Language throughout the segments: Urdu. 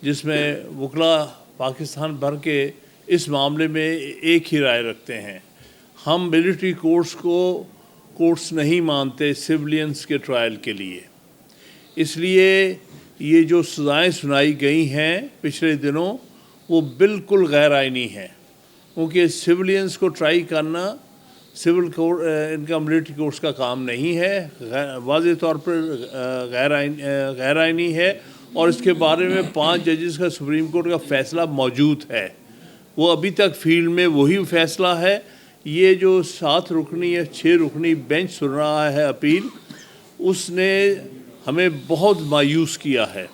جس میں وکلا پاکستان بھر کے اس معاملے میں ایک ہی رائے رکھتے ہیں۔ ہم ملٹری کورٹس نہیں مانتے سولینس کے ٹرائل کے لیے، اس لیے یہ جو سزائیں سنائی گئی ہیں پچھلے دنوں وہ بالکل غیر آئینی ہیں، کیونکہ سولینس کو ٹرائی کرنا ان کا ملٹری کورٹس کا کام نہیں ہے، واضح طور پر غیر آئینی ہے، اور اس کے بارے میں 5 ججز کا سپریم کورٹ کا فیصلہ موجود ہے۔ وہ ابھی تک فیلڈ میں وہی فیصلہ ہے۔ یہ جو 7 رکنی یا 6 رکنی بینچ سن رہا ہے اپیل، اس نے ہمیں بہت مایوس کیا ہے،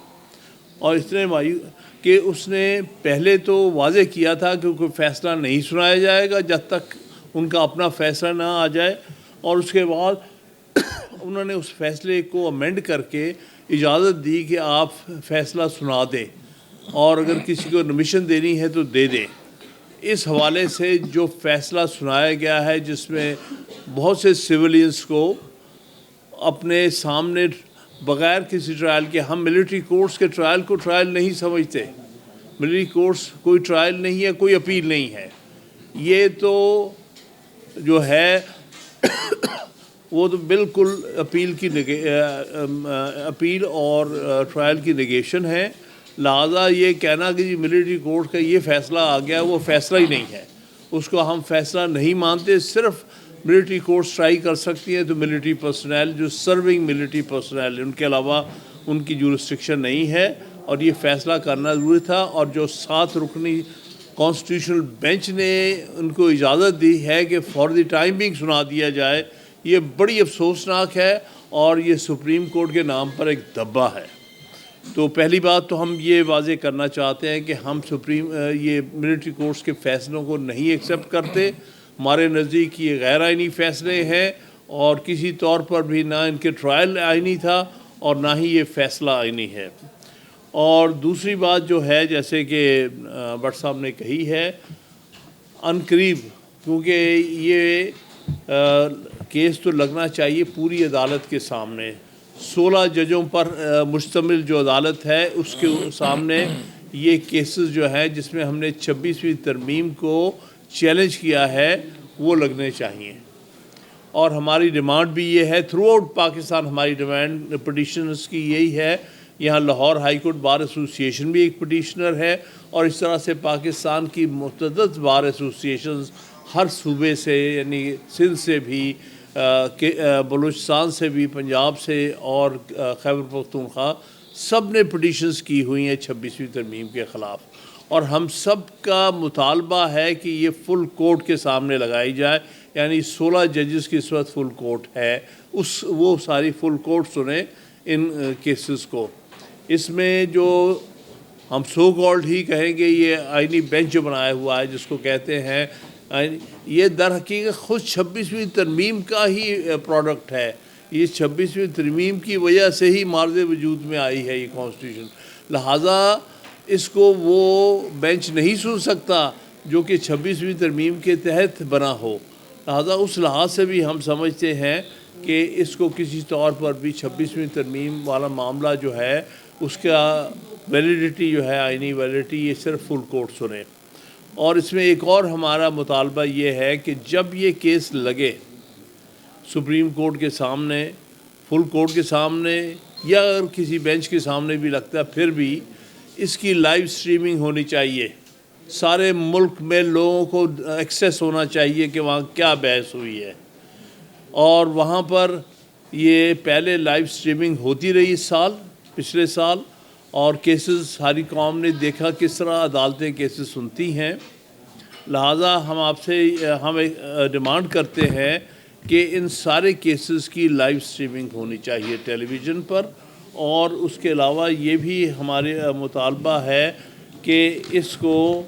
اور اتنے مایوس کہ اس نے پہلے تو واضح کیا تھا کہ کوئی فیصلہ نہیں سنایا جائے گا جب تک ان کا اپنا فیصلہ نہ آ جائے، اور اس کے بعد انہوں نے اس فیصلے کو امینڈ کر کے اجازت دی کہ آپ فیصلہ سنا دیں، اور اگر کسی کو نمیشن دینی ہے تو دے دیں۔ اس حوالے سے جو فیصلہ سنایا گیا ہے، جس میں بہت سے سویلینس کو اپنے سامنے بغیر کسی ٹرائل کے، ہم ملٹری کورٹس کے ٹرائل کو ٹرائل نہیں سمجھتے، ملٹری کورٹس کوئی ٹرائل نہیں ہے، کوئی اپیل نہیں ہے، یہ تو جو ہے وہ تو بالکل اپیل اور ٹرائل کی نگیشن ہے۔ لہٰذا یہ کہنا کہ جی ملٹری کورٹ کا یہ فیصلہ آ گیا، وہ فیصلہ ہی نہیں ہے، اس کو ہم فیصلہ نہیں مانتے۔ صرف ملٹری کورٹس ٹرائی کر سکتی ہیں تو ملٹری پرسنل جو سرونگ ملٹری پرسنل، ان کے علاوہ ان کی جورسڈکشن نہیں ہے، اور یہ فیصلہ کرنا ضروری تھا۔ اور جو 7 رکنی کانسٹیٹیوشنل بینچ نے ان کو اجازت دی ہے کہ فار دی ٹائمنگ سنا دیا جائے، یہ بڑی افسوسناک ہے، اور یہ سپریم کورٹ کے نام پر ایک دھبا ہے۔ تو پہلی بات تو ہم یہ واضح کرنا چاہتے ہیں کہ ہم یہ ملٹری کورٹس کے فیصلوں کو نہیں ایکسیپٹ کرتے۔ ہمارے نزدیک یہ غیر آئینی فیصلے ہیں، اور کسی طور پر بھی نہ ان کے ٹرائل آئینی تھا اور نہ ہی یہ فیصلہ آئینی ہے۔ اور دوسری بات جو ہے، جیسے کہ بٹ صاحب نے کہی ہے، عنقریب، کیونکہ یہ کیس تو لگنا چاہیے پوری عدالت کے سامنے، 16 ججوں پر مشتمل جو عدالت ہے اس کے سامنے یہ کیسز جو ہے جس میں ہم نے 26ویں ترمیم کو چیلنج کیا ہے، وہ لگنے چاہیے۔ اور ہماری ڈیمانڈ بھی یہ ہے، تھرو آؤٹ پاکستان ہماری ڈیمانڈ پٹیشنرز کی یہی ہے۔ یہاں Lahore high court bar association بھی ایک پٹیشنر ہے، اور اس طرح سے پاکستان کی متعدد بار ایسوسیشنز ہر صوبے سے، یعنی سندھ سے بھی، بلوچستان سے بھی، پنجاب سے، اور خیبر پختونخوا، سب نے پٹیشنز کی ہوئی ہیں 26ویں ترمیم کے خلاف، اور ہم سب کا مطالبہ ہے کہ یہ فل کورٹ کے سامنے لگائی جائے، یعنی 16 ججز کی اس وقت فل کورٹ ہے، وہ ساری فل کورٹ سنیں ان کیسز کو۔ اس میں جو ہم سو کالڈ ہی کہیں گے یہ آئینی بینچ جو بنایا ہوا ہے، جس کو کہتے ہیں، یہ در حقیقت خود 26ویں ترمیم کا ہی پروڈکٹ ہے۔ یہ 26ویں ترمیم کی وجہ سے ہی مارد وجود میں آئی ہے یہ کانسٹیٹیوشن، لہٰذا اس کو وہ بینچ نہیں سن سکتا جو کہ 26ویں ترمیم کے تحت بنا ہو۔ لہٰذا اس لحاظ سے بھی ہم سمجھتے ہیں کہ اس کو کسی طور پر بھی 26ویں ترمیم والا معاملہ جو ہے اس کا ویلیڈیٹی جو ہے، آئینی ویلیڈیٹی، یہ صرف فل کورٹ سنے۔ اور اس میں ایک اور ہمارا مطالبہ یہ ہے کہ جب یہ کیس لگے سپریم کورٹ کے سامنے، فل کورٹ کے سامنے، یا اگر کسی بینچ کے سامنے بھی لگتا ہے، پھر بھی اس کی لائیو سٹریمنگ ہونی چاہیے، سارے ملک میں لوگوں کو ایکسیس ہونا چاہیے کہ وہاں کیا بحث ہوئی ہے، اور وہاں پر یہ پہلے لائیو سٹریمنگ ہوتی رہی اس سال، پچھلے سال، اور کیسز ساری قوم نے دیکھا کس طرح عدالتیں کیسز سنتی ہیں۔ لہٰذا ہم آپ سے ڈیمانڈ کرتے ہیں کہ ان سارے کیسز کی لائیو سٹریمنگ ہونی چاہیے ٹیلی ویژن پر، اور اس کے علاوہ یہ بھی ہمارے مطالبہ ہے کہ اس کو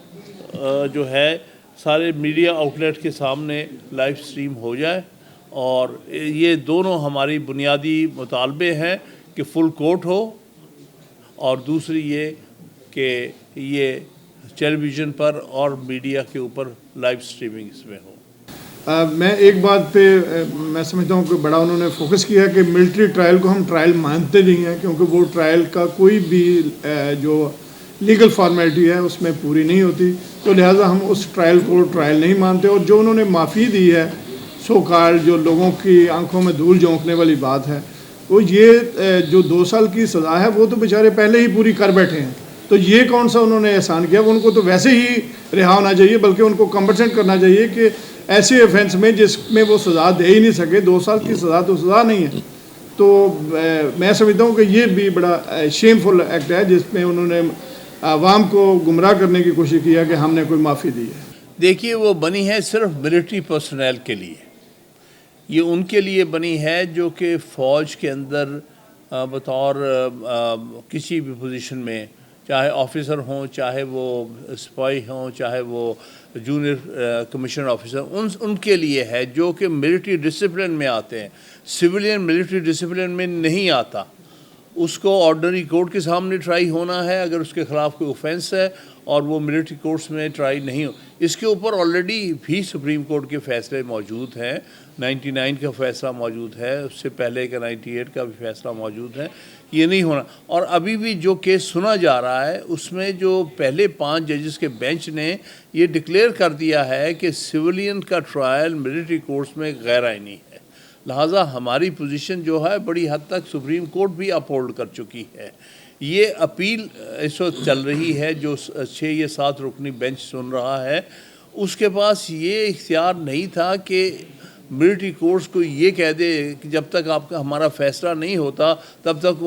جو ہے سارے میڈیا آؤٹلیٹ کے سامنے لائیو سٹریم ہو جائے، اور یہ دونوں ہماری بنیادی مطالبے ہیں کہ فل کورٹ ہو، اور دوسری یہ کہ یہ ٹیلی ویژن پر اور میڈیا کے اوپر لائیو سٹریمنگ اس میں ہو۔ میں ایک بات پہ میں سمجھتا ہوں کہ بڑا انہوں نے فوکس کیا کہ ملٹری ٹرائل کو ہم ٹرائل مانتے نہیں ہیں، کیونکہ وہ ٹرائل کا کوئی بھی جو لیگل فارمیلٹی ہے اس میں پوری نہیں ہوتی، تو لہٰذا ہم اس ٹرائل کو ٹرائل نہیں مانتے. اور جو انہوں نے معافی دی ہے سو کال جو لوگوں کی آنکھوں میں دھول جھونکنے والی بات ہے، وہ یہ جو 2 سال کی سزا ہے وہ تو بیچارے پہلے ہی پوری کر بیٹھے ہیں، تو یہ کون سا انہوں نے احسان کیا؟ ان کو تو ویسے ہی رہا ہونا چاہیے، بلکہ ان کو کمپنسیٹ کرنا چاہیے کہ ایسے آفینس میں جس میں وہ سزا دے ہی نہیں سکے. 2 سال کی سزا تو سزا نہیں ہے. تو میں سمجھتا ہوں کہ یہ بھی بڑا شیم فل ایکٹ ہے جس میں انہوں نے عوام کو گمراہ کرنے کی کوشش کی ہے کہ ہم نے کوئی معافی دی ہے. دیکھیے وہ بنی ہے صرف ملٹری پرسنل کے لیے، یہ ان کے لیے بنی ہے جو کہ فوج کے اندر بطور کسی بھی پوزیشن میں، چاہے آفیسر ہوں، چاہے وہ سپاہی ہوں، چاہے وہ جونیئر کمیشن آفیسر، ان کے لیے ہے جو کہ ملٹری ڈسپلن میں آتے ہیں. سویلین ملٹری ڈسپلن میں نہیں آتا. اس کو آرڈنری کورٹ کے سامنے ٹرائی ہونا ہے اگر اس کے خلاف کوئی اوفینس ہے، اور وہ ملٹری کورٹس میں ٹرائی نہیں ہو. اس کے اوپر آلریڈی بھی سپریم کورٹ کے فیصلے موجود ہیں. 99 کا فیصلہ موجود ہے، اس سے پہلے کا 98 کا بھی فیصلہ موجود ہے. یہ نہیں ہونا. اور ابھی بھی جو کیس سنا جا رہا ہے اس میں جو پہلے 5 ججز کے بینچ نے یہ ڈکلیئر کر دیا ہے کہ سویلین کا ٹرائل ملٹری کورٹس میں غیر آئینی ہے. لہٰذا ہماری پوزیشن جو ہے بڑی حد تک سپریم کورٹ بھی اپہولڈ کر چکی ہے. یہ اپیل اس وقت چل رہی ہے جو 6 یا 7 رکنی بینچ سن رہا ہے. اس کے پاس یہ اختیار نہیں تھا کہ ملٹری کورٹس کو یہ کہہ دے کہ جب تک آپ کا ہمارا فیصلہ نہیں ہوتا تب تک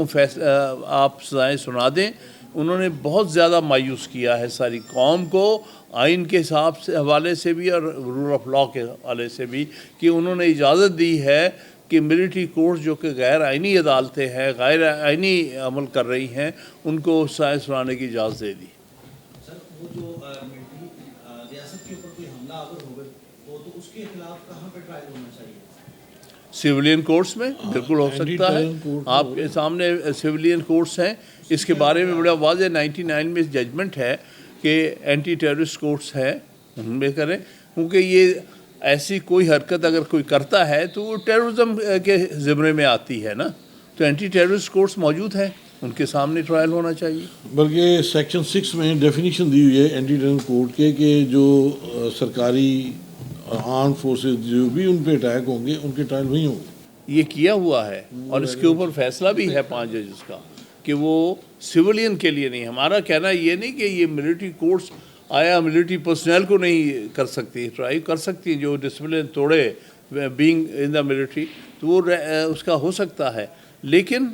آپ سزائیں سنا دیں. انہوں نے بہت زیادہ مایوس کیا ہے ساری قوم کو، آئین کے حساب سے حوالے سے بھی اور رول آف لاء کے حوالے سے بھی، کہ انہوں نے اجازت دی ہے کہ ملٹری کورٹس جو کہ غیر آئینی عدالتیں ہیں، غیر آئینی عمل کر رہی ہیں، ان کو سزائیں سنانے کی اجازت دے دی. سر وہ جو ملٹری ریاست کے اوپر کوئی حملہ آور ہو گئے تو اس کے خلاف کہاں پہ ٹرائل ہونا چاہیے؟ سویلین کورٹس میں بالکل ہو سکتا ہے. آپ کے سامنے سویلین کورٹس ہیں، اس کے بارے میں بڑا واضح 99 میں ججمنٹ ہے کہ اینٹی ٹیررسٹ کورٹس ہیں، ان میں کریں، کیونکہ یہ ایسی کوئی حرکت اگر کوئی کرتا ہے تو وہ ٹیررزم کے زمرے میں آتی ہے نا. تو اینٹی ٹیررسٹ کورٹس موجود ہیں، ان کے سامنے ٹرائل ہونا چاہیے. بلکہ سیکشن 6 میں ڈیفینیشن دی ہوئی ہے اینٹی ٹیررسٹ کورٹ کے کہ جو سرکاری آرم فورسز جو بھی ان پہ اٹیک ہوں گے ان کے ٹرائل وہیں ہوں گے. یہ کیا ہوا ہے اور اس کے اوپر فیصلہ بھی ہے 5 ججز کا کہ وہ سویلین کے لیے نہیں. ہمارا کہنا یہ نہیں کہ یہ ملٹری کورٹس آیا ملٹری پرسنل کو نہیں کر سکتی، ٹرائی کر سکتی جو ڈسپلن توڑے بینگ ان دا ملٹری، تو وہ اس کا ہو سکتا ہے، لیکن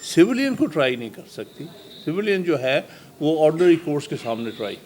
سویلین کو ٹرائی نہیں کر سکتی. سویلین جو ہے وہ آرڈنری کورٹس کے سامنے ٹرائی ہو.